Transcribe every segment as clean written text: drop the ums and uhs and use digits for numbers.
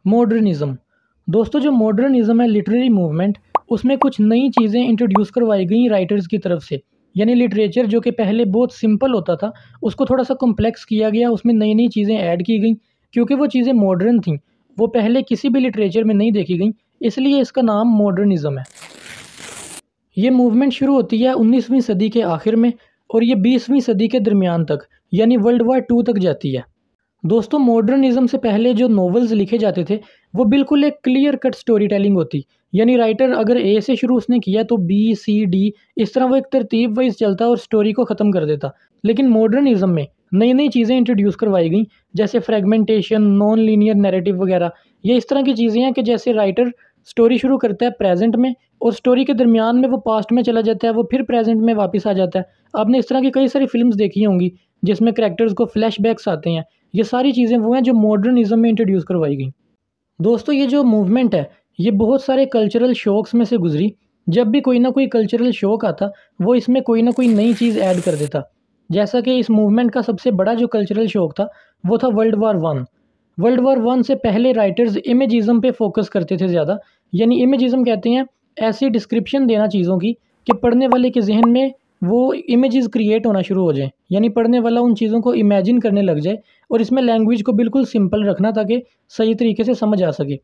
Modernism. दोस्तों जो modernism है लिटरेरी मूवमेंट, उसमें कुछ नई चीज़ें इंट्रोड्यूस करवाई गई राइटर्स की तरफ से। यानी लिटरेचर जो कि पहले बहुत सिंपल होता था, उसको थोड़ा सा कॉम्प्लेक्स किया गया, उसमें नई नई चीज़ें ऐड की गई क्योंकि वो चीज़ें मॉडर्न थीं, वो पहले किसी भी लिटरेचर में नहीं देखी गई, इसलिए इसका नाम मॉडर्निज़्म है। ये मूवमेंट शुरू होती है 19वीं सदी के आखिर में और ये 20वीं सदी के दरमियान तक यानी वर्ल्ड वार 2 तक जाती है। दोस्तों मॉडर्निज़्म से पहले जो नॉवेल्स लिखे जाते थे वो बिल्कुल एक क्लियर कट स्टोरी टेलिंग होती। यानी राइटर अगर ए से शुरू उसने किया तो बी सी डी इस तरह वो एक तरतीब वाइज चलता और स्टोरी को ख़त्म कर देता। लेकिन मॉडर्निज़्म में नई नई चीज़ें इंट्रोड्यूस करवाई गई, जैसे फ्रेगमेंटेशन, नॉन लीनियर नैरेटिव वगैरह। ये इस तरह की चीज़ें हैं कि जैसे राइटर स्टोरी शुरू करता है प्रेजेंट में और स्टोरी के दरमियान में वो पास्ट में चला जाता है, वो फिर प्रेजेंट में वापस आ जाता है। आपने इस तरह की कई सारी फिल्म्स देखी होंगी जिसमें कैरेक्टर्स को फ्लैशबैक्स आते हैं। ये सारी चीज़ें वो हैं जो मॉडर्निज़्म में इंट्रोड्यूस करवाई गई। दोस्तों ये जो मूवमेंट है ये बहुत सारे कल्चरल शौक़्स में से गुजरी। जब भी कोई ना कोई कल्चरल शौक़ आता वो इसमें कोई ना कोई नई चीज़ ऐड कर देता। जैसा कि इस मूवमेंट का सबसे बड़ा जो कल्चरल शौक़ था वो था वर्ल्ड वार 1। वर्ल्ड वार 1 से पहले राइटर्स इमेजिज़म पे फोकस करते थे ज़्यादा। यानी इमेजिज़म कहते हैं ऐसी डिस्क्रिप्शन देना चीज़ों की कि पढ़ने वाले के जहन में वो इमेजेस क्रिएट होना शुरू हो जाएं। यानी पढ़ने वाला उन चीज़ों को इमेजिन करने लग जाए और इसमें लैंग्वेज को बिल्कुल सिंपल रखना ताकि सही तरीके से समझ आ सके।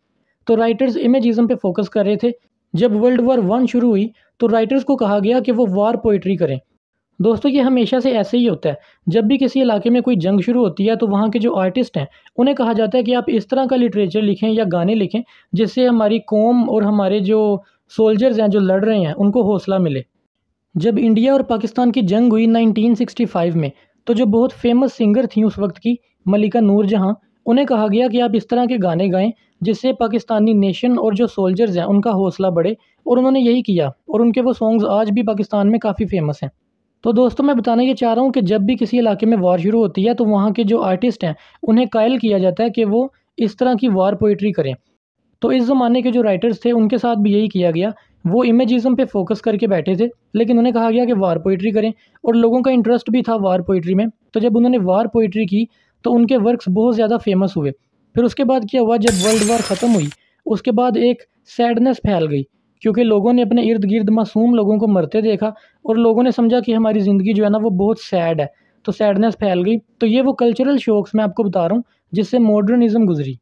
तो राइटर्स इमेजिज़म पे फोकस कर रहे थे। जब वर्ल्ड वार 1 शुरू हुई तो राइटर्स को कहा गया कि वो वार पोइट्री करें। दोस्तों ये हमेशा से ऐसे ही होता है, जब भी किसी इलाके में कोई जंग शुरू होती है तो वहाँ के जो आर्टिस्ट हैं उन्हें कहा जाता है कि आप इस तरह का लिटरेचर लिखें या गाने लिखें जिससे हमारी कौम और हमारे जो सोल्जर्स हैं जो लड़ रहे हैं उनको हौसला मिले। जब इंडिया और पाकिस्तान की जंग हुई 1965 में, तो जो बहुत फेमस सिंगर थी उस वक्त की, मलिका नूरजहां, उन्हें कहा गया कि आप इस तरह के गाने गाएं जिससे पाकिस्तानी नेशन और जो सोल्जर्स हैं उनका हौसला बढ़े। और उन्होंने यही किया और उनके वो सॉन्ग्स आज भी पाकिस्तान में काफ़ी फेमस हैं। तो दोस्तों मैं बताना ये चाह रहा हूँ कि जब भी किसी इलाके में वार शुरू होती है तो वहाँ के जो आर्टिस्ट हैं उन्हें कायल किया जाता है कि वो इस तरह की वार पोइट्री करें। तो इस ज़माने के जो राइटर्स थे उनके साथ भी यही किया गया। वो इमेजिज़म पे फोकस करके बैठे थे, लेकिन उन्हें कहा गया कि वार पोइट्री करें और लोगों का इंटरेस्ट भी था वार पोइट्री में। तो जब उन्होंने वार पोइट्री की तो उनके वर्क्स बहुत ज़्यादा फेमस हुए। फिर उसके बाद क्या हुआ, जब वर्ल्ड वार ख़त्म हुई उसके बाद एक सैडनेस फैल गई क्योंकि लोगों ने अपने इर्द गिर्द मासूम लोगों को मरते देखा और लोगों ने समझा कि हमारी ज़िंदगी जो है ना वो बहुत सैड है। तो सैडनेस फैल गई। तो ये वो कल्चरल शौक़्स मैं आपको बता रहा हूँ जिससे मॉडर्निज़्म गुजरी।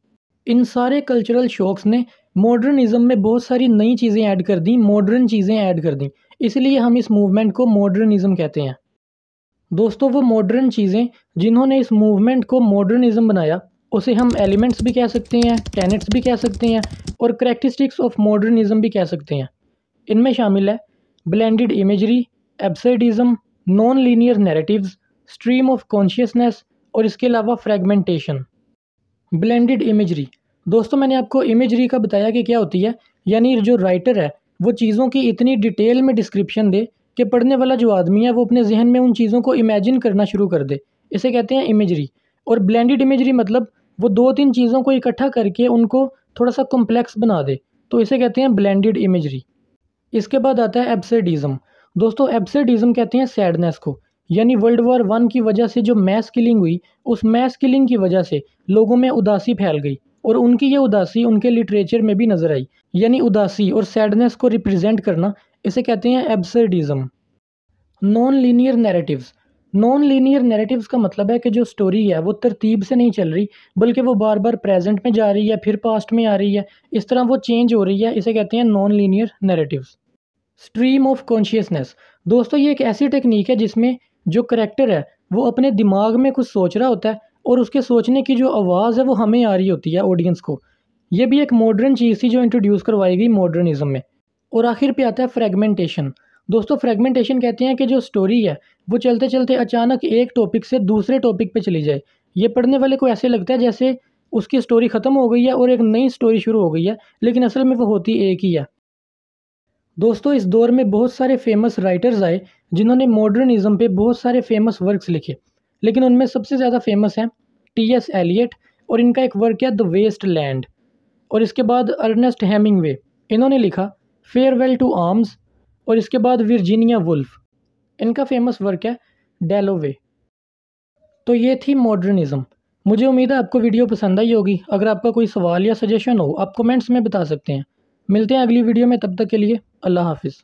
इन सारे कल्चरल शौक़्स ने मॉडर्निज़्म में बहुत सारी नई चीज़ें ऐड कर दी, मॉडर्न चीज़ें ऐड कर दी, इसलिए हम इस मूवमेंट को मॉडर्निज़्म कहते हैं। दोस्तों वो मॉडर्न चीज़ें जिन्होंने इस मूवमेंट को मॉडर्निज़्म बनाया उसे हम एलिमेंट्स भी कह सकते हैं, टेनेट्स भी कह सकते हैं और करैक्टरिस्टिक्स ऑफ मॉडर्निज़्म भी कह सकते हैं। इनमें शामिल है blended imagery, absurdism, non linear narratives, stream of consciousness और इसके अलावा फ्रेगमेंटेशन। ब्लेंडेड इमेजरी, दोस्तों मैंने आपको इमेजरी का बताया कि क्या होती है। यानी जो राइटर है वो चीज़ों की इतनी डिटेल में डिस्क्रिप्शन दे कि पढ़ने वाला जो आदमी है वो अपने जहन में उन चीज़ों को इमेजिन करना शुरू कर दे। इसे कहते हैं इमेजरी। और ब्लेंडेड इमेजरी मतलब वो 2-3 चीज़ों को इकट्ठा करके उनको थोड़ा सा कॉम्प्लेक्स बना दे, तो इसे कहते हैं ब्लेंडेड इमेजरी। इसके बाद आता है एब्सर्डिज़म। दोस्तों एब्सर्डिज़म कहते हैं सैडनेस को। यानी वर्ल्ड वार 1 की वजह से जो मैस किलिंग हुई, उस मैस किलिंग की वजह से लोगों में उदासी फैल गई और उनकी ये उदासी उनके लिटरेचर में भी नज़र आई। यानी उदासी और सैडनेस को रिप्रेजेंट करना, इसे कहते हैं absurdism. Non linear narratives. Non linear narratives का मतलब है कि जो स्टोरी है वो तरतीब से नहीं चल रही, बल्कि वो बार बार प्रेजेंट में जा रही है, फिर पास्ट में आ रही है, इस तरह वो चेंज हो रही है। इसे कहते हैं non linear narratives. Stream of consciousness. दोस्तों ये एक ऐसी टेक्निक है जिसमें जो करेक्टर है वो अपने दिमाग में कुछ सोच रहा होता है और उसके सोचने की जो आवाज़ है वो हमें आ रही होती है, ऑडियंस को। ये भी एक मॉडर्न चीज़ थी जो इंट्रोड्यूस करवाई गई मॉडर्निज़्म में। और आखिर पे आता है फ्रेगमेंटेशन। दोस्तों फ्रेगमेंटेशन कहते हैं कि जो स्टोरी है वो चलते चलते अचानक एक टॉपिक से दूसरे टॉपिक पे चली जाए। ये पढ़ने वाले को ऐसे लगता है जैसे उसकी स्टोरी ख़त्म हो गई है और एक नई स्टोरी शुरू हो गई है, लेकिन असल में वो होती एक ही है। दोस्तों इस दौर में बहुत सारे फेमस राइटर्स आए जिन्होंने मॉडर्निज़्म पे बहुत सारे फेमस वर्क्स लिखे, लेकिन उनमें सबसे ज़्यादा फेमस हैं टी.एस. एलियट और इनका एक वर्क है द वेस्ट लैंड। और इसके बाद अर्नेस्ट हेमिंगवे, इन्होंने लिखा फेयरवेल टू आर्म्स। और इसके बाद वर्जीनिया वुल्फ, इनका फेमस वर्क है डेलोवे। तो ये थी मॉडर्निज़्म। मुझे उम्मीद है आपको वीडियो पसंद आई होगी। अगर आपका कोई सवाल या सजेशन हो आप कमेंट्स में बता सकते हैं। मिलते हैं अगली वीडियो में, तब तक के लिए अल्लाह हाफ़िज़।